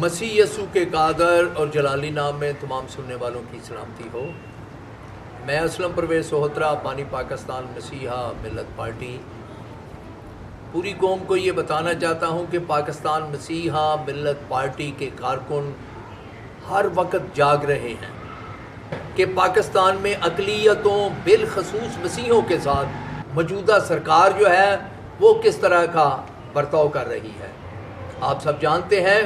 مسیح یسوع کے قادر اور جلالی نام میں تمام سننے والوں کی سلامتی ہو۔ میں اسلم پرویز سہوترا، پانی پاکستان مسیحا ملت پارٹی، پوری قوم کو یہ بتانا چاہتا ہوں کہ پاکستان مسیحا ملت پارٹی کے کارکن ہر وقت جاگ رہے ہیں کہ پاکستان میں اقلیتوں بالخصوص مسیحوں کے ساتھ موجودہ سرکار جو ہے وہ کس طرح کا برتاؤ کر رہی ہے۔ آپ سب جانتے ہیں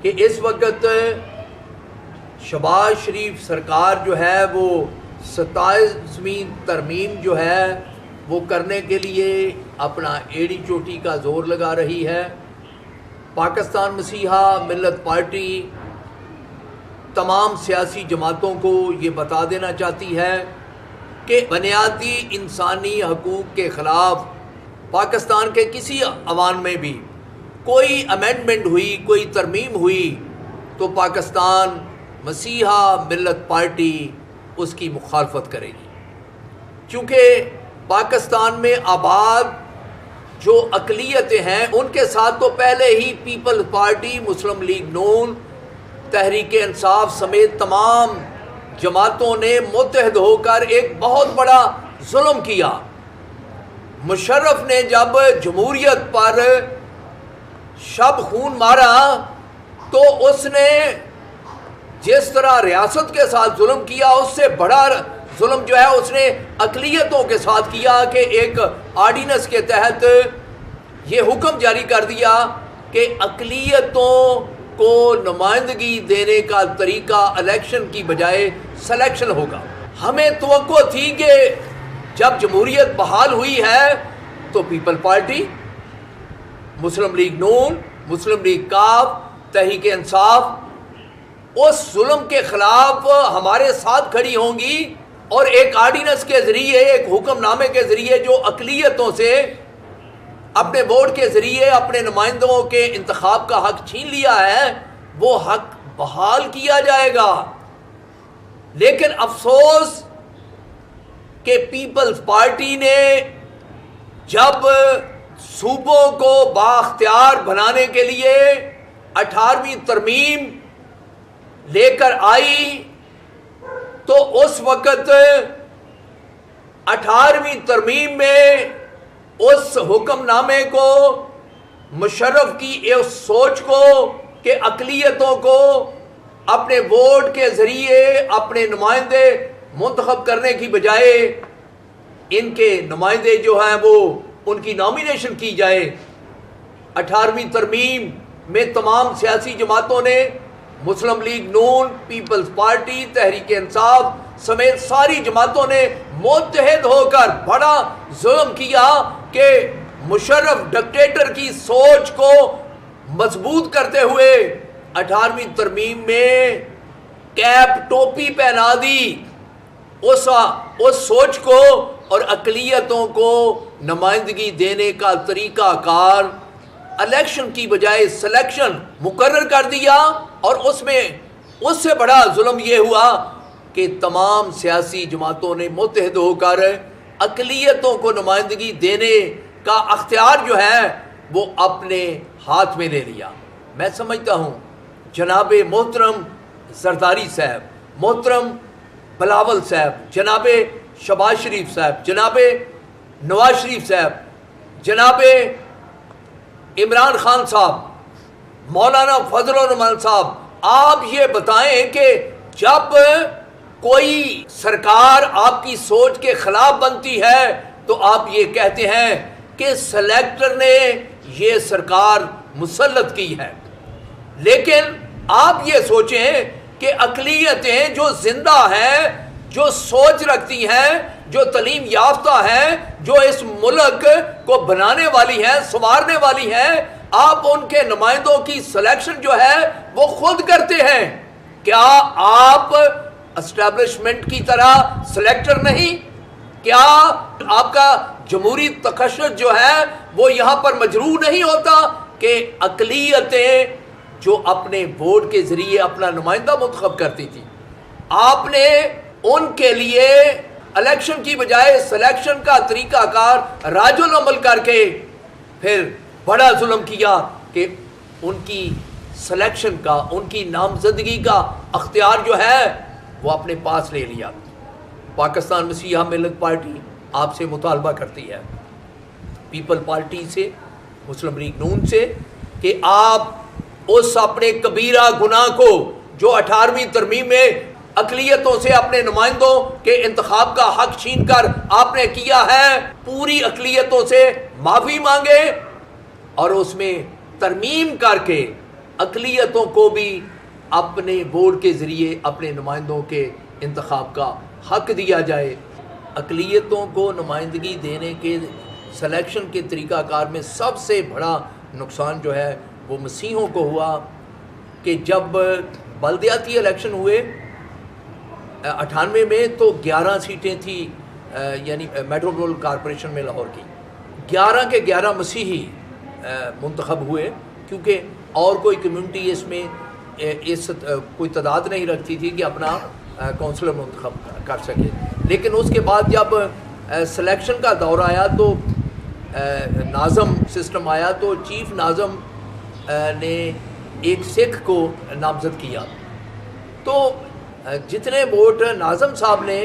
کہ اس وقت شہباز شریف سرکار جو ہے وہ 27ویں ترمیم جو ہے وہ کرنے کے لیے اپنا ایڑی چوٹی کا زور لگا رہی ہے۔ پاکستان مسیحا ملت پارٹی تمام سیاسی جماعتوں کو یہ بتا دینا چاہتی ہے کہ بنیادی انسانی حقوق کے خلاف پاکستان کے کسی ایوان میں بھی کوئی امینڈمنٹ ہوئی، کوئی ترمیم ہوئی تو پاکستان مسیحا ملت پارٹی اس کی مخالفت کرے گی، چونکہ پاکستان میں آباد جو اقلیتیں ہیں ان کے ساتھ تو پہلے ہی پیپلز پارٹی، مسلم لیگ نون، تحریک انصاف سمیت تمام جماعتوں نے متحد ہو کر ایک بہت بڑا ظلم کیا۔ مشرف نے جب جمہوریت پر شب خون مارا تو اس نے جس طرح ریاست کے ساتھ ظلم کیا اس سے بڑا ظلم جو ہے اس نے اقلیتوں کے ساتھ کیا کہ ایک آرڈیننس کے تحت یہ حکم جاری کر دیا کہ اقلیتوں کو نمائندگی دینے کا طریقہ الیکشن کی بجائے سلیکشن ہوگا۔ ہمیں توقع تھی کہ جب جمہوریت بحال ہوئی ہے تو پیپل پارٹی، مسلم لیگ نون، مسلم لیگ کاف، تحریک انصاف اس ظلم کے خلاف ہمارے ساتھ کھڑی ہوں گی اور ایک آرڈیننس کے ذریعے، ایک حکم نامے کے ذریعے جو اقلیتوں سے اپنے ووٹ کے ذریعے اپنے نمائندوں کے انتخاب کا حق چھین لیا ہے وہ حق بحال کیا جائے گا۔ لیکن افسوس کہ پیپلز پارٹی نے جب صوبوں کو بااختیار بنانے کے لیے 18ویں ترمیم لے کر آئی تو اس وقت 18ویں ترمیم میں اس حکم نامے کو، مشرف کی اس سوچ کو کہ اقلیتوں کو اپنے ووٹ کے ذریعے اپنے نمائندے منتخب کرنے کی بجائے ان کے نمائندے جو ہیں وہ ان کی نامینیشن کی جائے۔ 18ویں ترمیم میں تمام سیاسی جماعتوں نے، مسلم لیگ نون، پیپلز پارٹی، تحریک انصاف سمیت ساری جماعتوں نے متحد ہو کر بڑا ظلم کیا کہ مشرف ڈکٹیٹر کی سوچ کو مضبوط کرتے ہوئے 18ویں ترمیم میں کیپ ٹوپی پہنا دی اس سوچ کو اور اقلیتوں کو نمائندگی دینے کا طریقہ کار الیکشن کی بجائے سلیکشن مقرر کر دیا۔ اور اس میں اس سے بڑا ظلم یہ ہوا کہ تمام سیاسی جماعتوں نے متحد ہو کر اقلیتوں کو نمائندگی دینے کا اختیار جو ہے وہ اپنے ہاتھ میں لے لیا۔ میں سمجھتا ہوں جناب محترم زرداری صاحب، محترم بلاول صاحب، جناب شہباز شریف صاحب، جناب نواز شریف صاحب، جناب عمران خان صاحب، مولانا فضل الرحمان صاحب، آپ یہ بتائیں کہ جب کوئی سرکار آپ کی سوچ کے خلاف بنتی ہے تو آپ یہ کہتے ہیں کہ سلیکٹر نے یہ سرکار مسلط کی ہے، لیکن آپ یہ سوچیں کہ اقلیتیں جو زندہ ہیں، جو سوچ رکھتی ہیں، جو تعلیم یافتہ ہیں، جو اس ملک کو بنانے والی ہیں، سنوارنے والی ہیں، آپ ان کے نمائندوں کی سلیکشن جو ہے وہ خود کرتے ہیں۔ کیا آپ اسٹیبلشمنٹ کی طرح سلیکٹر نہیں؟ کیا آپ کا جمہوری تشدد جو ہے وہ یہاں پر مجروح نہیں ہوتا کہ اقلیتیں جو اپنے ووٹ کے ذریعے اپنا نمائندہ منتخب کرتی تھی، آپ نے ان کے لیے الیکشن کی بجائے سلیکشن کا طریقہ کار راج العمل کر کے پھر بڑا ظلم کیا کہ ان کی سلیکشن کا، ان کی نامزدگی کا اختیار جو ہے وہ اپنے پاس لے لیا۔ پاکستان مسیحا ملت پارٹی آپ سے مطالبہ کرتی ہے، پیپل پارٹی سے، مسلم لیگ نون سے، کہ آپ اس اپنے کبیرہ گناہ کو جو 18ویں ترمیم میں اقلیتوں سے اپنے نمائندوں کے انتخاب کا حق چھین کر آپ نے کیا ہے، پوری اقلیتوں سے معافی مانگے اور اس میں ترمیم کر کے اقلیتوں کو بھی اپنے ووٹ کے ذریعے اپنے نمائندوں کے انتخاب کا حق دیا جائے۔ اقلیتوں کو نمائندگی دینے کے سلیکشن کے طریقہ کار میں سب سے بڑا نقصان جو ہے وہ مسیحوں کو ہوا کہ جب بلدیاتی الیکشن ہوئے 98 میں تو 11 سیٹیں تھیں، یعنی میٹروپولٹن کارپوریشن میں لاہور کی 11 کے 11 مسیحی منتخب ہوئے، کیونکہ اور کوئی کمیونٹی اس میں کوئی تعداد نہیں رکھتی تھی کہ اپنا کونسلر منتخب کر سکے۔ لیکن اس کے بعد جب سلیکشن کا دور آیا تو ناظم سسٹم آیا تو چیف ناظم نے ایک سکھ کو نامزد کیا، تو جتنے ووٹ ناظم صاحب نے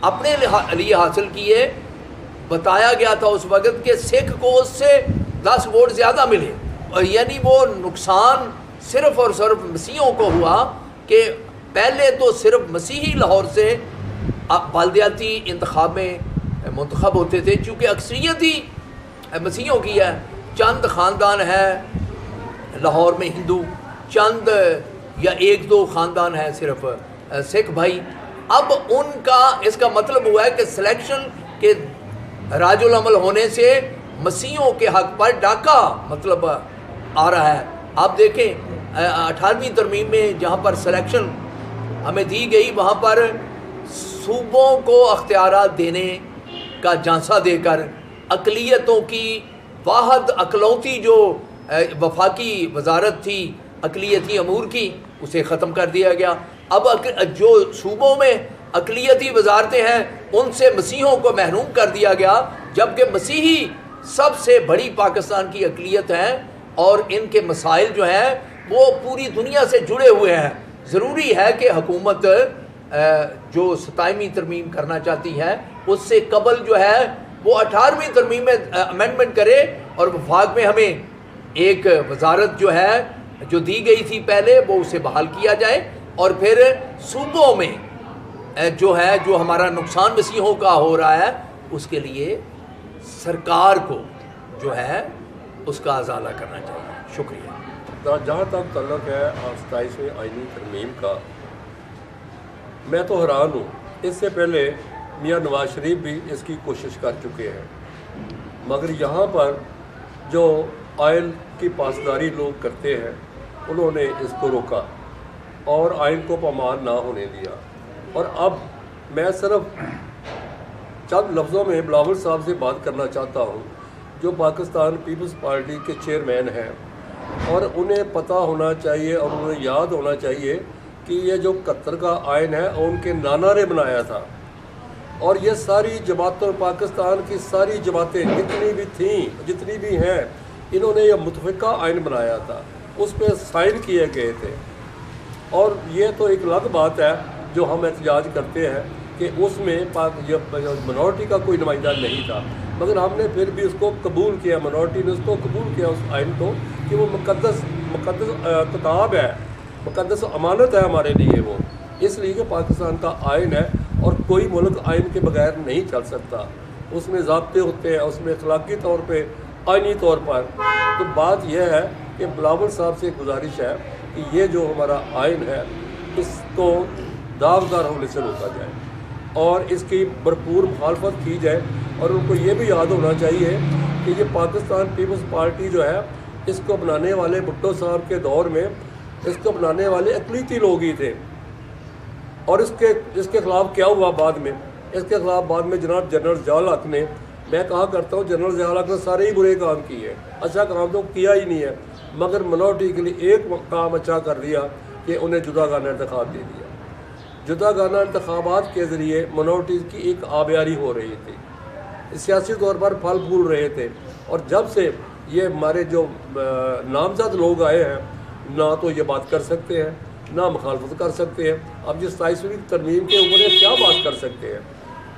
اپنے لیے حاصل کیے بتایا گیا تھا اس وقت کہ سکھ کو اس سے 10 ووٹ زیادہ ملے، اور یعنی وہ نقصان صرف اور صرف مسیحوں کو ہوا کہ پہلے تو صرف مسیحی لاہور سے بلدیاتی انتخاب میں منتخب ہوتے تھے، چونکہ اکثریت ہی مسیحوں کی ہے، چند خاندان ہے لاہور میں ہندو، چند یا 1-2 خاندان ہیں صرف سکھ بھائی۔ اب ان کا اس کا مطلب ہوا ہے کہ سلیکشن کے راج العمل ہونے سے مسیحوں کے حق پر ڈاکہ مطلب آ رہا ہے۔ آپ دیکھیں 18ویں ترمیم میں جہاں پر سلیکشن ہمیں دی گئی وہاں پر صوبوں کو اختیارات دینے کا جانسا دے کر اقلیتوں کی واحد اکلوتی جو وفاقی وزارت تھی اقلیتی امور کی اسے ختم کر دیا گیا۔ اب جو صوبوں میں اقلیتی وزارتیں ہیں ان سے مسیحوں کو محروم کر دیا گیا، جبکہ مسیحی سب سے بڑی پاکستان کی اقلیت ہیں اور ان کے مسائل جو ہیں وہ پوری دنیا سے جڑے ہوئے ہیں۔ ضروری ہے کہ حکومت جو 27ویں ترمیم کرنا چاہتی ہے اس سے قبل جو ہے وہ 18ویں ترمیم میں امینڈمنٹ کرے اور وفاق میں ہمیں ایک وزارت جو ہے جو دی گئی تھی پہلے وہ اسے بحال کیا جائے، اور پھر صوبوں میں جو ہے جو ہمارا نقصان مسیحوں کا ہو رہا ہے اس کے لیے سرکار کو جو ہے اس کا ازالہ کرنا چاہیے۔ شکریہ۔ جہاں تک تعلق ہے 27ویں آئینی ترمیم کا، میں تو حیران ہوں، اس سے پہلے میاں نواز شریف بھی اس کی کوشش کر چکے ہیں، مگر یہاں پر جو آئین کی پاسداری لوگ کرتے ہیں انہوں نے اس کو روکا اور آئین کو پامال نہ ہونے دیا۔ اور اب میں صرف چند لفظوں میں بلاول صاحب سے بات کرنا چاہتا ہوں جو پاکستان پیپلز پارٹی کے چیئرمین ہیں، اور انہیں پتہ ہونا چاہیے اور انہیں یاد ہونا چاہیے کہ یہ جو 71 کا آئین ہے ان کے نانا نے بنایا تھا، اور یہ ساری جماعتوں پاکستان کی ساری جماعتیں جتنی بھی تھیں جتنی بھی ہیں انہوں نے یہ متفقہ آئین بنایا تھا، اس پہ سائن کیے گئے تھے۔ اور یہ تو ایک الگ بات ہے جو ہم احتجاج کرتے ہیں کہ اس میں منورٹی کا کوئی نمائندہ نہیں تھا، مگر ہم نے پھر بھی اس کو قبول کیا، منورٹی نے اس کو قبول کیا اس آئین کو، کہ وہ مقدس کتاب ہے، مقدس امانت ہے ہمارے لیے وہ، اس لیے کہ پاکستان کا آئین ہے اور کوئی ملک آئین کے بغیر نہیں چل سکتا، اس میں ضابطے ہوتے ہیں، اس میں اخلاقی طور پہ آئینی طور پر۔ تو بات یہ ہے کہ بلاول صاحب سے گزارش ہے کہ یہ جو ہمارا آئین ہے اس کو داغدار ہونے سے روکا جائے اور اس کی بھرپور مخالفت کی جائے، اور ان کو یہ بھی یاد ہونا چاہیے کہ یہ پاکستان پیپلز پارٹی جو ہے اس کو بنانے والے بھٹو صاحب کے دور میں اس کو بنانے والے اقلیتی لوگ ہی تھے، اور اس کے خلاف کیا ہوا بعد میں؟ اس کے خلاف بعد میں جناب جنرل ضیاء الحق نے، میں کہا کرتا ہوں جنرل ضیاء الحق نے سارے ہی برے کام کیے، اچھا کام تو کیا ہی نہیں ہے، مگر منورٹی کے لیے ایک کام اچھا کر دیا کہ انہیں جدا گانا انتخاب دے دیا۔ جدا گانا انتخابات کے ذریعے منورٹیز کی ایک آبیاری ہو رہی تھی، سیاسی طور پر پھل پھول رہے تھے، اور جب سے یہ ہمارے جو نامزد لوگ آئے ہیں نہ تو یہ بات کر سکتے ہیں نہ مخالفت کر سکتے ہیں. اب جس 27ویں ترمیم کے اوپر یہ کیا بات کر سکتے ہیں؟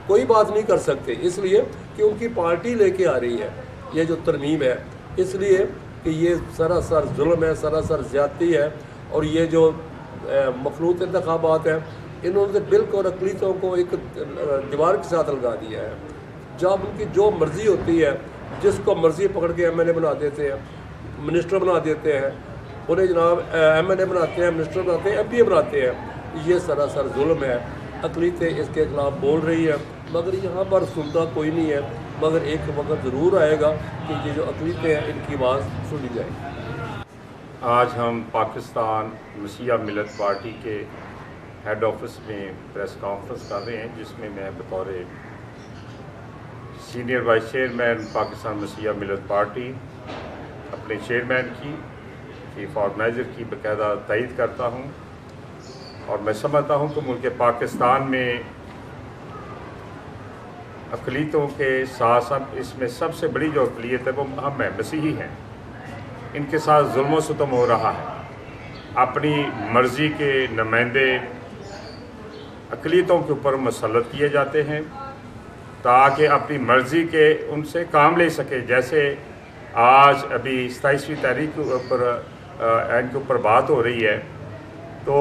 کوئی بات نہیں کر سکتے، اس لیے کہ ان کی پارٹی لے کے آ رہی ہے یہ جو ترمیم ہے، اس لیے کہ یہ سراسر ظلم ہے، سراسر زیادتی ہے. اور یہ جو مخلوط انتخابات ہیں، انہوں نے بالکل اقلیتوں کو ایک دیوار کے ساتھ لگا دیا ہے. جب ان کی جو مرضی ہوتی ہے، جس کو مرضی پکڑ کے ایم این اے بنا دیتے ہیں، منسٹر بنا دیتے ہیں، انہیں جناب ایم این اے بناتے ہیں، منسٹر بناتے ہیں، ایم پی اے بناتے ہیں. یہ سراسر ظلم ہے. اقلیتیں اس کے خلاف بول رہی ہیں، مگر یہاں پر سنتا کوئی نہیں ہے. مگر ایک وقت ضرور آئے گا کہ یہ جو اقلیتیں ہیں ان کی آواز سنی جائے گی. آج ہم پاکستان مسیح ملت پارٹی کے ہیڈ آفس میں پریس کانفرنس کر رہے ہیں، جس میں میں بطور سینئر وائس چیئرمین پاکستان مسیح ملت پارٹی اپنے چیئرمین کی چیف آرگنائزر کی باقاعدہ تائید کرتا ہوں. اور میں سمجھتا ہوں کہ ملک پاکستان میں اقلیتوں کے ساتھ ساتھ اس میں سب سے بڑی جو اقلیت ہے وہ ہم ہیں، مسیحی ہیں. ان کے ساتھ ظلم و ستم ہو رہا ہے. اپنی مرضی کے نمائندے اقلیتوں کے اوپر مسلط کیے جاتے ہیں تاکہ اپنی مرضی کے ان سے کام لے سکے. جیسے آج ابھی 27ویں تاریخ کے اوپر ان کے اوپر بات ہو رہی ہے، تو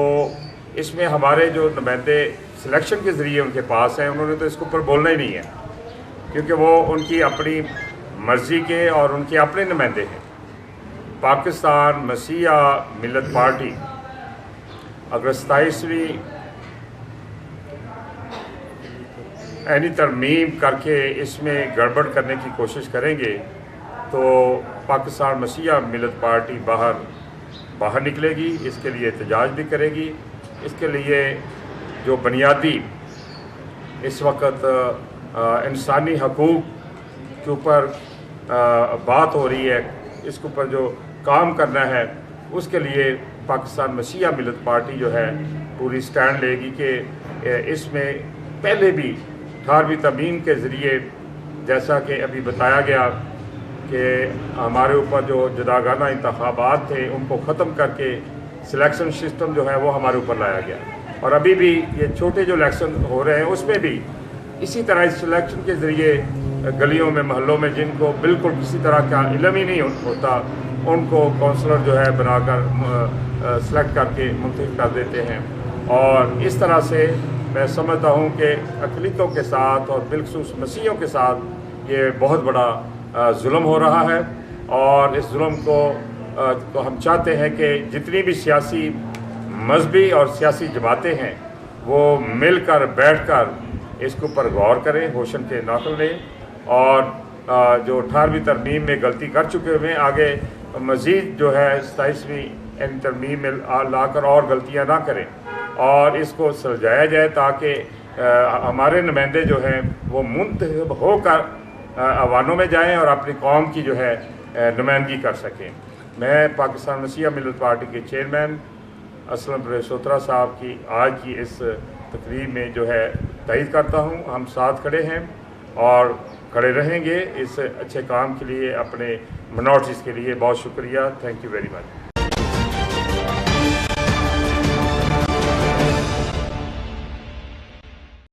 اس میں ہمارے جو نمائندے سلیکشن کے ذریعے ان کے پاس ہیں، انہوں نے تو اس کے اوپر بولنا ہی نہیں ہے، کیونکہ وہ ان کی اپنی مرضی کے اور ان کے اپنے نمائندے ہیں. پاکستان مسیح ملت پارٹی اگر 27ویں عینی ترمیم کر کے اس میں گڑبڑ کرنے کی کوشش کریں گے تو پاکستان مسیح ملت پارٹی باہر نکلے گی. اس کے لیے احتجاج بھی کرے گی. اس کے لیے جو بنیادی اس وقت انسانی حقوق کے اوپر بات ہو رہی ہے، اس کے اوپر جو کام کرنا ہے، اس کے لیے پاکستان مسیح ملت پارٹی جو ہے پوری سٹینڈ لے گی کہ اس میں پہلے بھی 18ویں ترمیم کے ذریعے جیسا کہ ابھی بتایا گیا کہ ہمارے اوپر جو جداگانہ انتخابات تھے ان کو ختم کر کے سلیکشن سسٹم جو ہے وہ ہمارے اوپر لایا گیا. اور ابھی بھی یہ چھوٹے جو الیکشن ہو رہے ہیں اس میں بھی اسی طرح اس سلیکشن کے ذریعے گلیوں میں محلوں میں جن کو بالکل کسی طرح کا علم ہی نہیں ہوتا ان کو کونسلر جو ہے بنا کر سلیکٹ کر کے منتخب کر دیتے ہیں. اور اس طرح سے میں سمجھتا ہوں کہ اقلیتوں کے ساتھ اور بالخصوص مسیحیوں کے ساتھ یہ بہت بڑا ظلم ہو رہا ہے. اور اس ظلم کو ہم چاہتے ہیں کہ جتنی بھی سیاسی مذہبی اور سیاسی جماعتیں ہیں وہ مل کر بیٹھ کر اس کے اوپر غور کریں، ہوشن کے ناخن لیں، اور جو 18ویں ترمیم میں غلطی کر چکے ہوئے آگے مزید جو ہے 27ویں ترمیم میں لا کر اور غلطیاں نہ کریں اور اس کو سلجھایا جائے تاکہ ہمارے نمائندے جو ہیں وہ منتخب ہو کر ایوانوں میں جائیں اور اپنی قوم کی جو ہے نمائندگی کر سکیں. میں پاکستان مسیح ملت پارٹی کے چیئرمین اسلم پرویز سوترا صاحب کی آج کی اس تقریب میں جو ہے تائید کرتا ہوں. ہم ساتھ کھڑے ہیں اور کھڑے رہیں گے اس اچھے کام کے لیے، اپنے منارٹیز کے لیے. بہت شکریہ. Thank you very much.